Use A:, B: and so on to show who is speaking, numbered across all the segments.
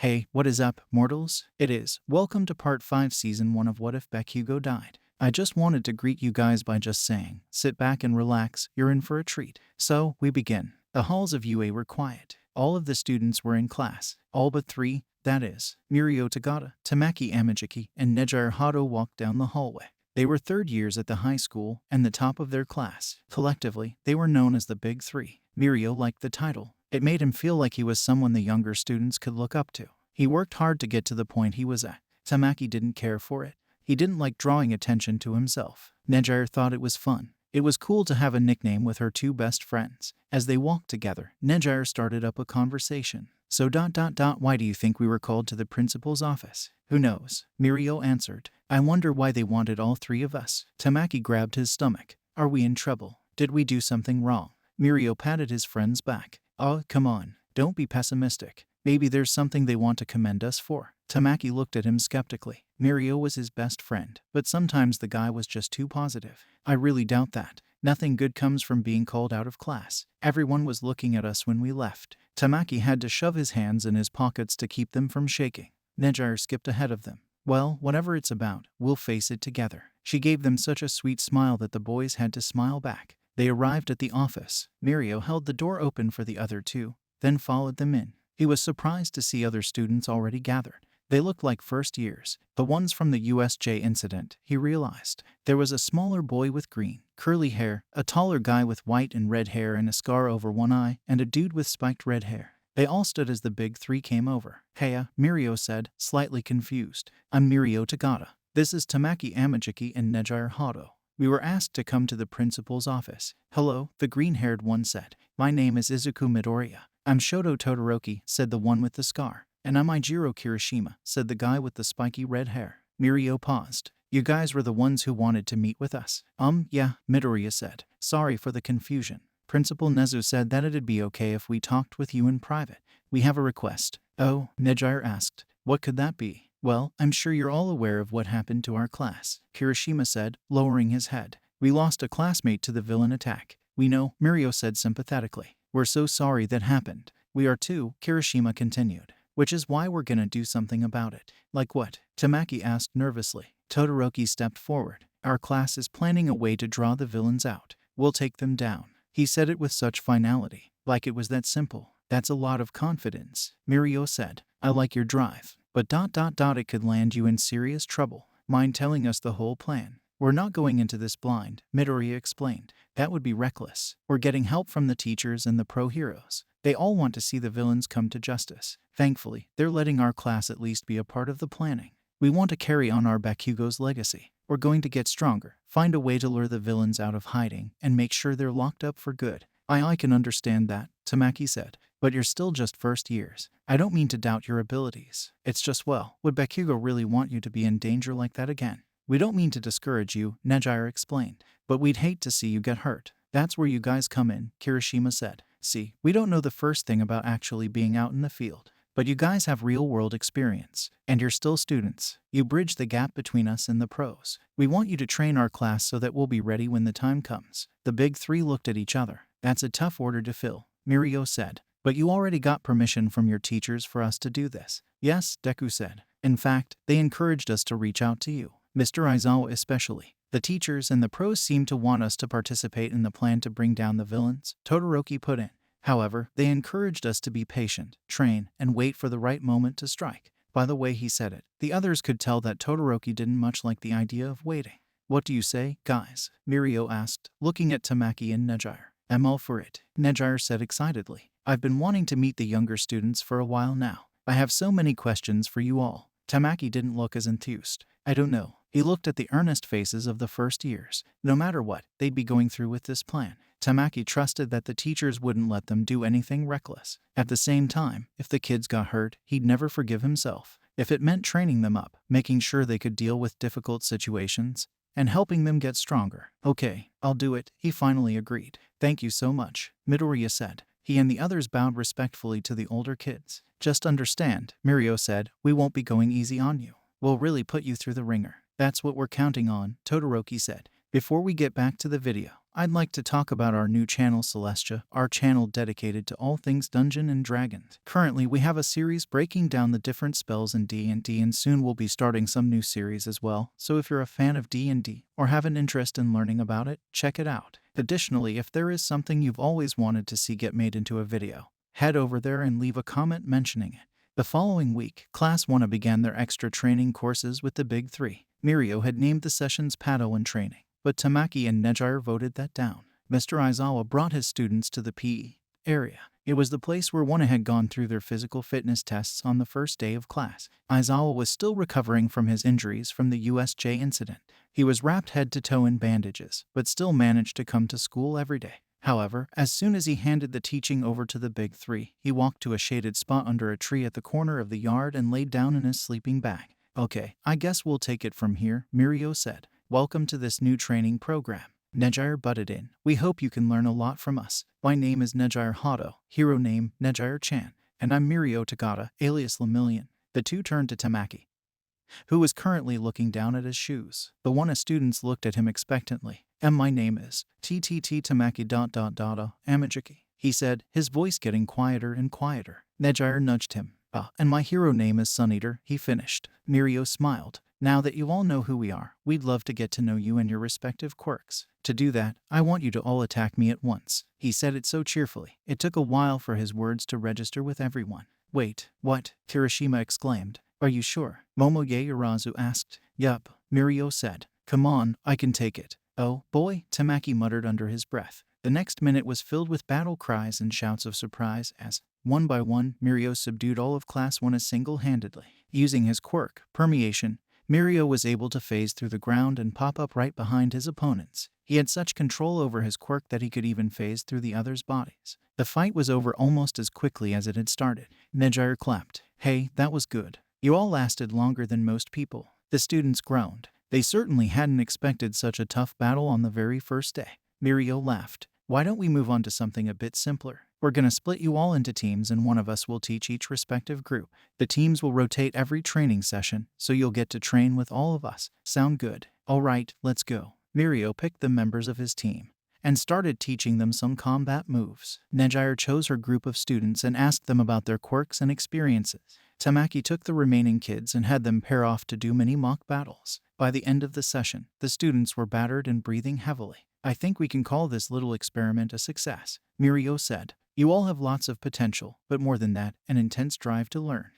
A: Hey, what is up, mortals? It is. Welcome to part 5 season 1 of What If Bakugou Died. I just wanted to greet you guys by just saying, sit back and relax, you're in for a treat. So, we begin. The halls of UA were quiet. All of the students were in class. All but 3, that is, Mirio Tagata, Tamaki Amajiki, and Nejire Hado walked down the hallway. They were third years at the high school and the top of their class. Collectively, they were known as the Big Three. Mirio liked the title. It made him feel like he was someone the younger students could look up to. He worked hard to get to the point he was at. Tamaki didn't care for it. He didn't like drawing attention to himself. Nejire thought it was fun. It was cool to have a nickname with her two best friends. As they walked together, Nejire started up a conversation. So why do you think we were called to the principal's office? Who knows? Mirio answered. I wonder why they wanted all 3 of us. Tamaki grabbed his stomach. Are we in trouble? Did we do something wrong? Mirio patted his friend's back. Oh, come on. Don't be pessimistic. Maybe there's something they want to commend us for. Tamaki looked at him skeptically. Mirio was his best friend, but sometimes the guy was just too positive. I really doubt that. Nothing good comes from being called out of class. Everyone was looking at us when we left. Tamaki had to shove his hands in his pockets to keep them from shaking. Nejire skipped ahead of them. Well, whatever it's about, we'll face it together. She gave them such a sweet smile that the boys had to smile back. They arrived at the office. Mirio held the door open for the other 2, then followed them in. He was surprised to see other students already gathered. They looked like first years, the ones from the USJ incident, he realized. There was a smaller boy with green, curly hair, a taller guy with white and red hair and a scar over one eye, and a dude with spiked red hair. They all stood as the Big Three came over. Heya, Mirio said, slightly confused. I'm Mirio Tagata. This is Tamaki Amajiki and Nejire Hado. We were asked to come to the principal's office. Hello, the green-haired one said. My name is Izuku Midoriya. I'm Shoto Todoroki, said the one with the scar. And I'm Ijiro Kirishima, said the guy with the spiky red hair. Mirio paused. You guys were the ones who wanted to meet with us. Yeah, Midoriya said. Sorry for the confusion. Principal Nezu said that it'd be okay if we talked with you in private. We have a request. Oh, Nejire asked. What could that be? Well, I'm sure you're all aware of what happened to our class, Kirishima said, lowering his head. We lost a classmate to the villain attack. We know, Mirio said sympathetically. We're so sorry that happened. We are too, Kirishima continued. Which is why we're gonna do something about it. Like what? Tamaki asked nervously. Todoroki stepped forward. Our class is planning a way to draw the villains out. We'll take them down. He said it with such finality, like it was that simple. That's a lot of confidence, Mirio said. I like your drive. But it could land you in serious trouble. Mind telling us the whole plan? We're not going into this blind, Midoriya explained. That would be reckless. We're getting help from the teachers and the pro-heroes. They all want to see the villains come to justice. Thankfully, they're letting our class at least be a part of the planning. We want to carry on our Bakugou's legacy. We're going to get stronger, find a way to lure the villains out of hiding, and make sure they're locked up for good. I can understand that, Tamaki said. But you're still just first years. I don't mean to doubt your abilities. It's just, well, would Bakugou really want you to be in danger like that again? We don't mean to discourage you, Nejire explained. But we'd hate to see you get hurt. That's where you guys come in, Kirishima said. See, we don't know the first thing about actually being out in the field. But you guys have real-world experience. And you're still students. You bridge the gap between us and the pros. We want you to train our class so that we'll be ready when the time comes. The Big Three looked at each other. That's a tough order to fill, Mirio said. But you already got permission from your teachers for us to do this. Yes, Deku said. In fact, they encouraged us to reach out to you. Mr. Aizawa especially. The teachers and the pros seem to want us to participate in the plan to bring down the villains, Todoroki put in. However, they encouraged us to be patient, train, and wait for the right moment to strike. By the way he said it, the others could tell that Todoroki didn't much like the idea of waiting. What do you say, guys? Mirio asked, looking at Tamaki and Nejire. I'm all for it, Nejire said excitedly. I've been wanting to meet the younger students for a while now. I have so many questions for you all. Tamaki didn't look as enthused. I don't know. He looked at the earnest faces of the first years. No matter what, they'd be going through with this plan. Tamaki trusted that the teachers wouldn't let them do anything reckless. At the same time, if the kids got hurt, he'd never forgive himself. If it meant training them up, making sure they could deal with difficult situations, and helping them get stronger. Okay, I'll do it, he finally agreed. Thank you so much, Midoriya said. He and the others bowed respectfully to the older kids. Just understand, Mirio said, we won't be going easy on you. We'll really put you through the ringer. That's what we're counting on, Todoroki said. Before we get back to the video, I'd like to talk about our new channel Celestia, our channel dedicated to all things Dungeon and Dragons. Currently, we have a series breaking down the different spells in D&D, and soon we'll be starting some new series as well, so if you're a fan of D&D or have an interest in learning about it, check it out. Additionally, if there is something you've always wanted to see get made into a video, head over there and leave a comment mentioning it. The following week, Class 1 began their extra training courses with the Big Three. Mirio had named the sessions Padawan training, but Tamaki and Nejire voted that down. Mr. Aizawa brought his students to the PE area. It was the place where one had gone through their physical fitness tests on the first day of class. Aizawa was still recovering from his injuries from the USJ incident. He was wrapped head to toe in bandages, but still managed to come to school every day. However, as soon as he handed the teaching over to the Big Three, he walked to a shaded spot under a tree at the corner of the yard and laid down in his sleeping bag. Okay, I guess we'll take it from here, Mirio said. Welcome to this new training program. Nejire butted in. We hope you can learn a lot from us. My name is Nejire Hado, hero name Nejire-chan, and I'm Mirio Tagata, alias Lemillion. The two turned to Tamaki, who was currently looking down at his shoes. The one of students looked at him expectantly. And my name is TTT Tamaki ... Amajiki, he said, his voice getting quieter and quieter. Nejire nudged him. And my hero name is Suneater, he finished. Mirio smiled. Now that you all know who we are, we'd love to get to know you and your respective quirks. To do that, I want you to all attack me at once. He said it so cheerfully. It took a while for his words to register with everyone. Wait, what? Kirishima exclaimed. Are you sure? Momoye Urazu asked. Yup, Mirio said. Come on, I can take it. Oh, boy, Tamaki muttered under his breath. The next minute was filled with battle cries and shouts of surprise as, one by one, Mirio subdued all of Class 1 single-handedly. Using his quirk, Permeation, Mirio was able to phase through the ground and pop up right behind his opponents. He had such control over his quirk that he could even phase through the others' bodies. The fight was over almost as quickly as it had started. Nejire clapped. Hey, that was good. You all lasted longer than most people. The students groaned. They certainly hadn't expected such a tough battle on the very first day. Mirio laughed. Why don't we move on to something a bit simpler? We're gonna split you all into teams and one of us will teach each respective group. The teams will rotate every training session, so you'll get to train with all of us. Sound good? Alright, let's go. Mirio picked the members of his team and started teaching them some combat moves. Nejire chose her group of students and asked them about their quirks and experiences. Tamaki took the remaining kids and had them pair off to do mini mock battles. By the end of the session, the students were battered and breathing heavily. I think we can call this little experiment a success, Mirio said. You all have lots of potential, but more than that, an intense drive to learn.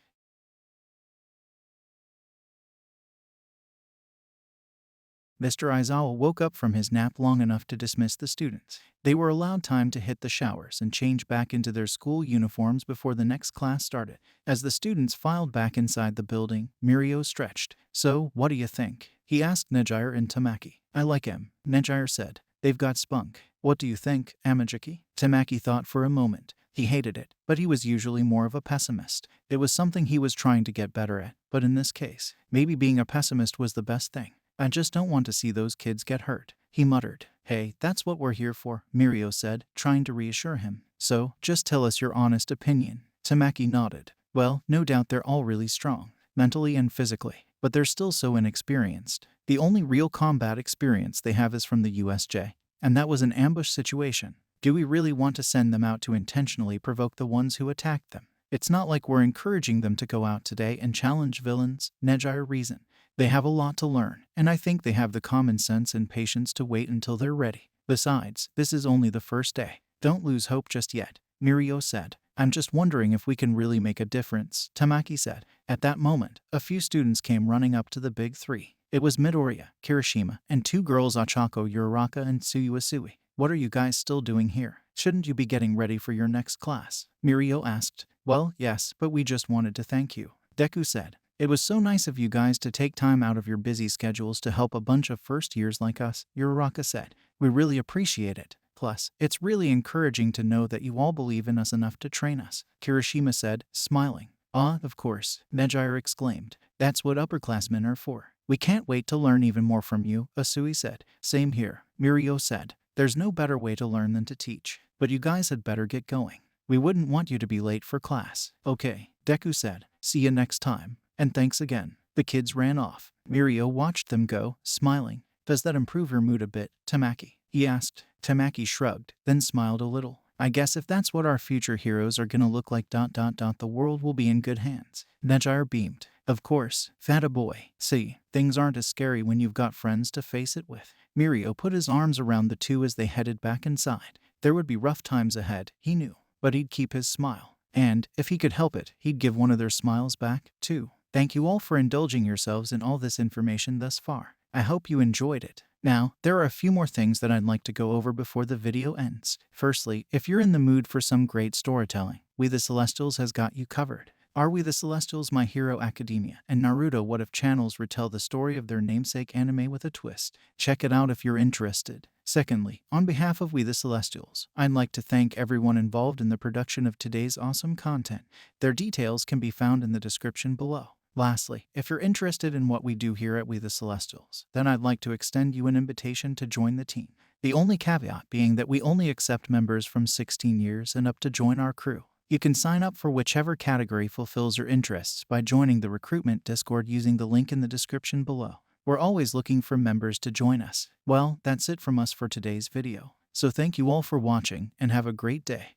A: Mr. Aizawa woke up from his nap long enough to dismiss the students. They were allowed time to hit the showers and change back into their school uniforms before the next class started. As the students filed back inside the building, Mirio stretched. So, what do you think? He asked Nejire and Tamaki. I like him, Nejire said. They've got spunk. What do you think, Amajiki? Tamaki thought for a moment. He hated it, but he was usually more of a pessimist. It was something he was trying to get better at, but in this case, maybe being a pessimist was the best thing. I just don't want to see those kids get hurt, he muttered. Hey, that's what we're here for, Mirio said, trying to reassure him. So, just tell us your honest opinion. Tamaki nodded. Well, no doubt they're all really strong, mentally and physically, but they're still so inexperienced. The only real combat experience they have is from the USJ, and that was an ambush situation. Do we really want to send them out to intentionally provoke the ones who attacked them? It's not like we're encouraging them to go out today and challenge villains, Nejire reasoned. They have a lot to learn, and I think they have the common sense and patience to wait until they're ready. Besides, this is only the first day. Don't lose hope just yet, Mirio said. I'm just wondering if we can really make a difference, Tamaki said. At that moment, a few students came running up to the Big Three. It was Midoriya, Kirishima, and two girls Ochako Uraraka and Tsuyuasui. What are you guys still doing here? Shouldn't you be getting ready for your next class? Mirio asked. Well, yes, but we just wanted to thank you, Deku said. It was so nice of you guys to take time out of your busy schedules to help a bunch of first years like us, Uraraka said. We really appreciate it. Plus, it's really encouraging to know that you all believe in us enough to train us, Kirishima said, smiling. Ah, of course, Nejire exclaimed. That's what upperclassmen are for. We can't wait to learn even more from you, Asui said. Same here, Mirio said. There's no better way to learn than to teach. But you guys had better get going. We wouldn't want you to be late for class. Okay, Deku said. See you next time. And thanks again. The kids ran off. Mirio watched them go, smiling. Does that improve your mood a bit, Tamaki? he asked. Tamaki shrugged, then smiled a little. I guess if that's what our future heroes are gonna look like the world will be in good hands. Nejire beamed. Of course, Fata boy. See, things aren't as scary when you've got friends to face it with. Mirio put his arms around the two as they headed back inside. There would be rough times ahead, he knew, but he'd keep his smile. And, if he could help it, he'd give one of their smiles back, too. Thank you all for indulging yourselves in all this information thus far. I hope you enjoyed it. Now, there are a few more things that I'd like to go over before the video ends. Firstly, if you're in the mood for some great storytelling, We the Celestials has got you covered. Are We the Celestials, My Hero Academia, and Naruto What If channels retell the story of their namesake anime with a twist. Check it out if you're interested. Secondly, on behalf of We the Celestials, I'd like to thank everyone involved in the production of today's awesome content. Their details can be found in the description below. Lastly, if you're interested in what we do here at We the Celestials, then I'd like to extend you an invitation to join the team. The only caveat being that we only accept members from 16 years and up to join our crew. You can sign up for whichever category fulfills your interests by joining the recruitment Discord using the link in the description below. We're always looking for members to join us. Well, that's it from us for today's video. So thank you all for watching and have a great day.